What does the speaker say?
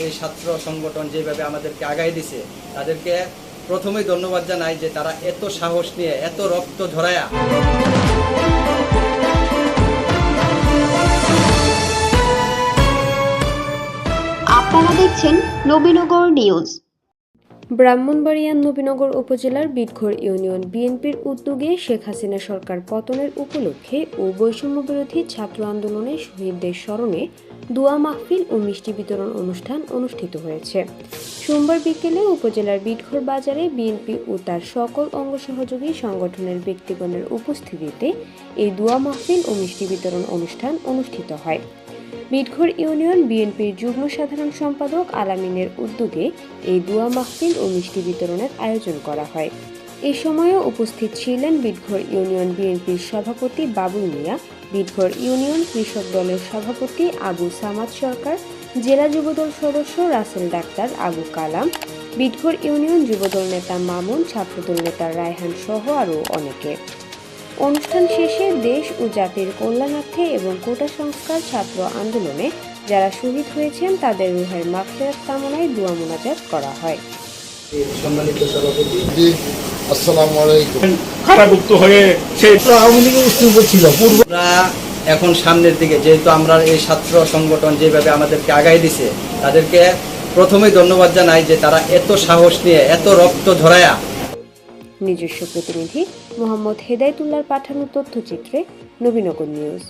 এই ছাত্র সংগঠন যেভাবে আমাদেরকে আগায় দিছে তাদেরকে প্রথমেই ধন্যবাদ জানাই যে তারা এত সাহস নিয়ে এত রক্ত ঝরায়া আপনারা দেখছেন নবীনগর নিউজ। ব্রাহ্মণবাড়িয়ার নবীনগর উপজেলার বিটঘর ইউনিয়ন বিএনপির উদ্যোগে শেখ হাসিনা সরকার পতনের উপলক্ষে ও বৈষম্য বিরোধী ছাত্র আন্দোলনে শহীদদের স্মরণে দোয়া মাহফিল ও মিষ্টি বিতরণ অনুষ্ঠান অনুষ্ঠিত হয়েছে। সোমবার বিকেলে উপজেলার বিটঘর বাজারে বিএনপি ও তার সকল অঙ্গ সহযোগী সংগঠনের ব্যক্তিগণের উপস্থিতিতে এই দোয়া মাহফিল ও মিষ্টি বিতরণ অনুষ্ঠান অনুষ্ঠিত হয়। বিটঘর ইউনিয়ন বিএনপির যুগ্ম সাধারণ সম্পাদক আলামিনের উদ্যোগে এই দোয়া মাহফিল ও মিষ্টি বিতরণের আয়োজন করা হয়। এ সময়ও উপস্থিত ছিলেন বিটঘর ইউনিয়ন বিএনপির সভাপতি বাবুল মিয়া, বিটঘর ইউনিয়ন কৃষক দলের সভাপতি আবু সামাদ সরকার, জেলা যুবদল সদস্য রাসেল ডাক্তার আবু কালাম, বিটঘর ইউনিয়ন যুবদল নেতা মামুন, ছাত্রদল নেতা রায়হান সহ আরও অনেকে। অনুষ্ঠান শেষে দেশ ও জাতির কল্যাণার্থে এবং কোটা সংস্কার ছাত্র আন্দোলনে যারা শহীদ হয়েছেন তাদের রুহের মাগফিরাত কামনায় দোয়া মোনাজাত করা হয়। সম্মানিত সভাপতি আসসালামু আলাইকুম। কারাগুপ্ত হয়ে সেই আওয়ামী লীগের উস্তুপ ছিল পূর্ব আমরা এখন সামনের দিকে যেহেতু আমরা এই ছাত্র সংগঠন যেভাবে আমাদেরকে আগায় দিছে তাদেরকে প্রথমেই ধন্যবাদ জানাই যে তারা এত সাহস নিয়ে এত রক্ত ঝরায়া। নিজস্ব প্রতিনিধি মোহাম্মদ হেদায়েতুল্লাহর পাঠানো তথ্যচিত্রে নবীনগর নিউজ।